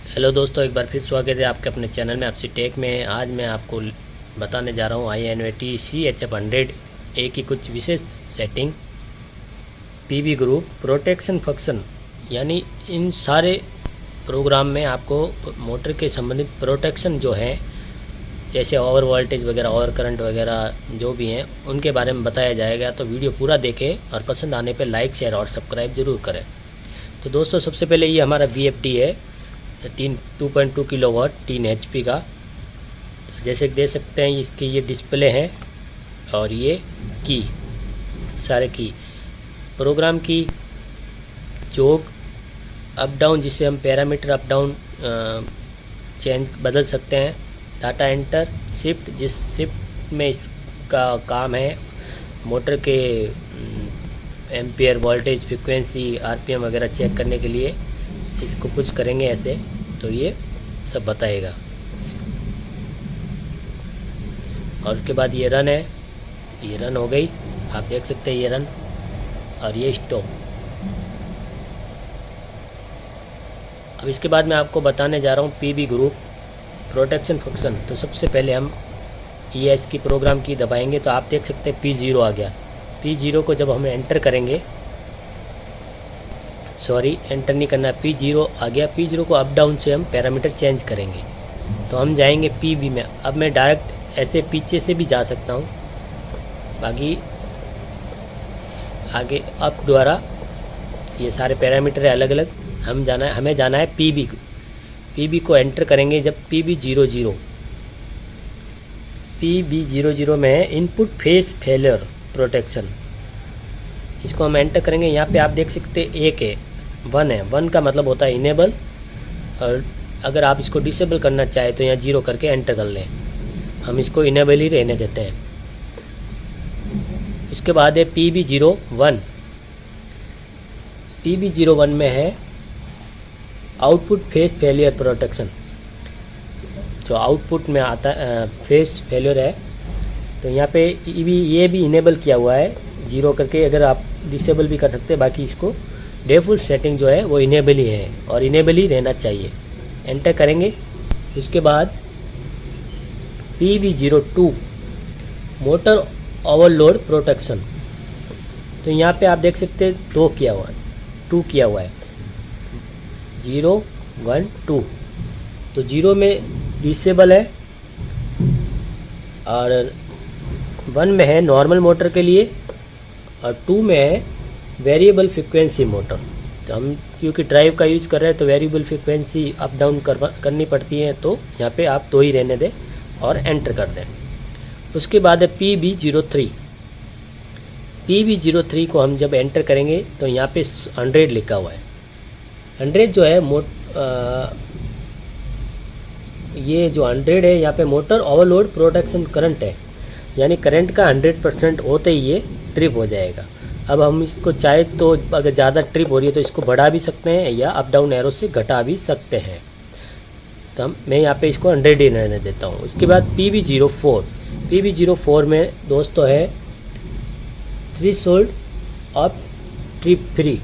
Hello दोस्तों, एक बार फिर स्वागत है आपके अपने चैनल में आपसी टेक में। आज मैं आपको बताने जा रहा हूँ INVT CHF100 ए की कुछ विशेष setting, PB group, protection function, यानी इन सारे प्रोग्राम में आपको मोटर के संबंधित प्रोटेक्शन जो है, जैसे ओवर वोल्टेज वगैरह, ओवर करंट वगैरह जो भी हैं, उनके बारे में बताया जाएगा। तो वीडियो पूरा देखें और पसंद आने पर लाइक, शेयर और सब्सक्राइब ज़रूर करें। तो दोस्तों, सबसे पहले ये हमारा VFD है 2.2 किलोवाट 3 HP का। तो जैसे देख सकते हैं, इसके ये डिस्प्ले हैं और ये की, सारे की प्रोग्राम की, जोग, अप डाउन, जिसे हम पैरामीटर अप डाउन चेंज बदल सकते हैं, डाटा एंटर, शिफ्ट, जिस शिफ्ट में इसका काम है मोटर के एम्पियर, वोल्टेज, फ्रिक्वेंसी, RPM वगैरह चेक करने के लिए इसको पुश करेंगे ऐसे, तो ये सब बताएगा। और उसके बाद ये रन है, ये रन हो गई, आप देख सकते हैं ये रन, और ये स्टॉप। अब इसके बाद मैं आपको बताने जा रहा हूँ पीबी ग्रुप प्रोटेक्शन फंक्शन। तो सबसे पहले हम ES की प्रोग्राम की दबाएंगे तो आप देख सकते हैं P0 आ गया। P0 को जब हम एंटर करेंगे, सॉरी एंटर नहीं करना, P0 आ गया। P0 को अप डाउन से हम पैरामीटर चेंज करेंगे। तो हम जाएंगे PB में। अब मैं डायरेक्ट ऐसे पीछे से भी जा सकता हूँ, बाकी आगे अप द्वारा ये सारे पैरामीटर है अलग अलग। हमें जाना है PB को एंटर करेंगे जब PB00 में है इनपुट फेस फेलियर प्रोटेक्शन, इसको हम एंटर करेंगे। यहाँ पे आप देख सकते हैं एक है, 1 है, 1 का मतलब होता है इनेबल, और अगर आप इसको डिसेबल करना चाहें तो यहाँ 0 करके एंटर कर लें। हम इसको इनेबल ही रहने देते हैं। उसके बाद है PB01। PB01 में है आउटपुट फेस फेलियर प्रोटेक्शन, जो आउटपुट में आता फेस फेलियर है, तो यहाँ पे ये भी इनेबल किया हुआ है 0 करके। अगर आप डिसेबल भी कर सकते हैं, बाकी इसको डिफ़ॉल्ट सेटिंग जो है वो इनेबल ही है और इनेबल ही रहना चाहिए। एंटर करेंगे। उसके बाद PB02 मोटर ओवरलोड प्रोटेक्शन, तो यहाँ पे आप देख सकते हैं 2 किया हुआ है, 2 किया हुआ है, 0 1 2। तो 0 में डिसेबल है और 1 में है नॉर्मल मोटर के लिए और 2 में है वेरिएबल फ्रिक्वेंसी मोटर। तो हम क्योंकि ड्राइव का यूज़ कर रहे हैं तो वेरिएबल फ्रिक्वेंसी अप डाउन करनी पड़ती है, तो यहाँ पे आप 2 ही रहने दें और एंटर कर दें। उसके बाद है PB03। PB03 को हम जब एंटर करेंगे तो यहाँ पे 100 लिखा हुआ है। 100 जो है ये जो 100 है, यहाँ पे मोटर ओवरलोड प्रोटेक्शन करंट है, यानी करंट का 100% होते ही ये ट्रिप हो जाएगा। अब हम इसको चाहे तो अगर ज़्यादा ट्रिप हो रही है तो इसको बढ़ा भी सकते हैं या अप डाउन एरो से घटा भी सकते हैं। तो मैं यहाँ पे इसको 100 ही रहने देता हूँ। उसके बाद PB04। PB04 में दोस्तों है थ्रेशोल्ड ऑफ ट्रिप फ्री।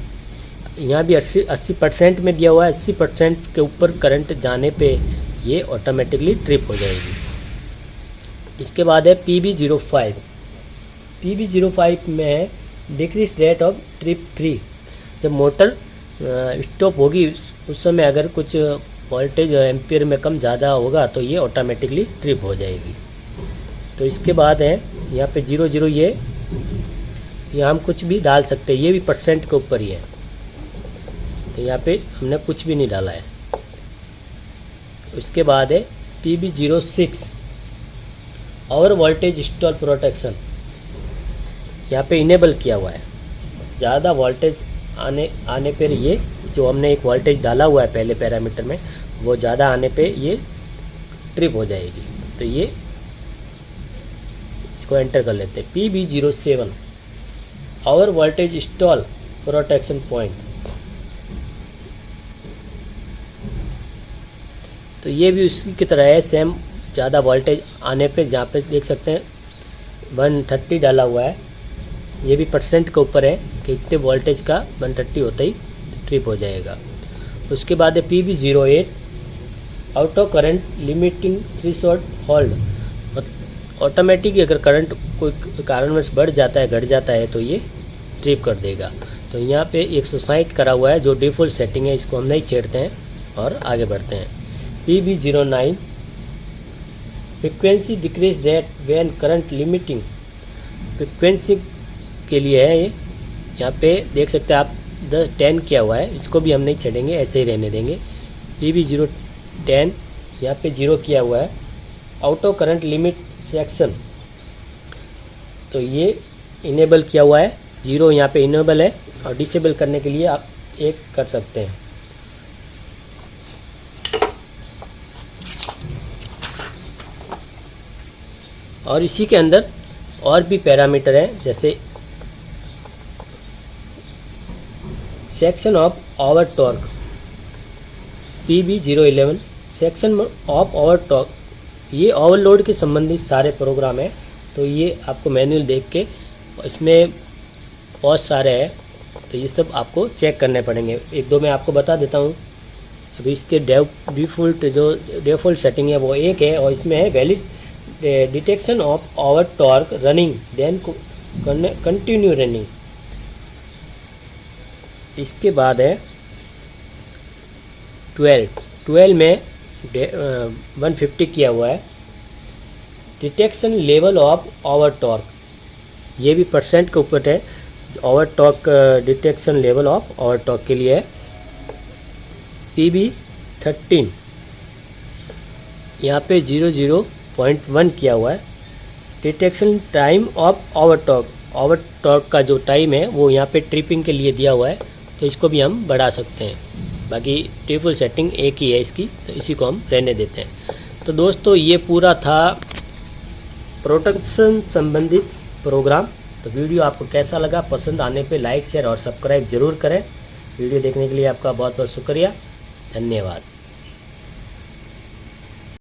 यहाँ भी 80% में दिया हुआ है। 80% के ऊपर करंट जाने पे ये ऑटोमेटिकली ट्रिप हो जाएगी। इसके बाद है PB05। PB05 में है decrease rate of trip free. जब मोटर स्टॉप होगी उस समय अगर कुछ वोल्टेज एम्पियर में कम ज़्यादा होगा तो ये ऑटोमेटिकली ट्रिप हो जाएगी। तो इसके बाद है यहाँ पे 00, ये यहाँ हम कुछ भी डाल सकते हैं, ये भी % के ऊपर ही है, तो यहाँ पे हमने कुछ भी नहीं डाला है। उसके बाद है PB06 और वोल्टेज इंस्टॉल प्रोटेक्शन, यहाँ पे इनेबल किया हुआ है। ज़्यादा वोल्टेज आने पर ये जो हमने एक वोल्टेज डाला हुआ है पहले पैरामीटर में, वो ज़्यादा आने पे ये ट्रिप हो जाएगी। तो ये इसको एंटर कर लेते हैं। PB07 और वोल्टेज इंस्टॉल प्रोटेक्शन पॉइंट, तो ये भी उसी की तरह है, सेम। ज़्यादा वोल्टेज आने पे जहाँ पे देख सकते हैं 130 डाला हुआ है, ये भी % के ऊपर है कि इतने वोल्टेज का 130 होता ही ट्रिप हो जाएगा। उसके बाद है PB08 auto current limiting threshold hold, automatic अगर करंट कोई कारणवश बढ़ जाता है, घट जाता है, तो ये ट्रिप कर देगा। तो यहाँ पे 160 करा हुआ है जो डिफ़ॉल्ट सेटिंग है, इसको हम नहीं छेड़ते हैं और आगे बढ़ते हैं। PB09 frequency decrease rate when current limiting, frequency के लिए है ये। यहाँ पे देख सकते हैं आप 10 किया हुआ है, इसको भी हम नहीं छेड़ेंगे, ऐसे ही रहने देंगे। PB010 यहाँ पे 0 किया हुआ है। ऑटो करंट लिमिट सेक्शन, तो ये इनेबल किया हुआ है, 0 यहाँ पे इनेबल है, और डिसेबल करने के लिए आप 1 कर सकते हैं। और इसी के अंदर और भी पैरामीटर हैं, जैसे section of over torque PB011 section of over torque, ये ओवरलोड के संबंधित सारे प्रोग्राम हैं। तो ये आपको मैनुअल देख के, इसमें बहुत सारे हैं, तो ये सब आपको चेक करने पड़ेंगे। एक दो मैं आपको बता देता हूँ। अभी इसके डिफ़ॉल्ट जो डिफ़ॉल्ट सेटिंग है वो 1 है, और इसमें है valid detection of over torque running then continue running. इसके बाद है 12 में 150 किया हुआ है, detection level of over torque, ये भी परसेंट के ऊपर है। Over torque detection level of over torque के लिए है। PB13 यहाँ पे 0.1 किया हुआ है, detection time of over torque का जो टाइम है वो यहाँ पे ट्रिपिंग के लिए दिया हुआ है, तो इसको भी हम बढ़ा सकते हैं। बाकी डिफ़ॉल्ट सेटिंग 1 ही है इसकी, तो इसी को हम रहने देते हैं। तो दोस्तों ये पूरा था प्रोटेक्शन संबंधित प्रोग्राम। तो वीडियो आपको कैसा लगा? पसंद आने पे लाइक शेयर और सब्सक्राइब ज़रूर करें। वीडियो देखने के लिए आपका बहुत बहुत शुक्रिया, धन्यवाद।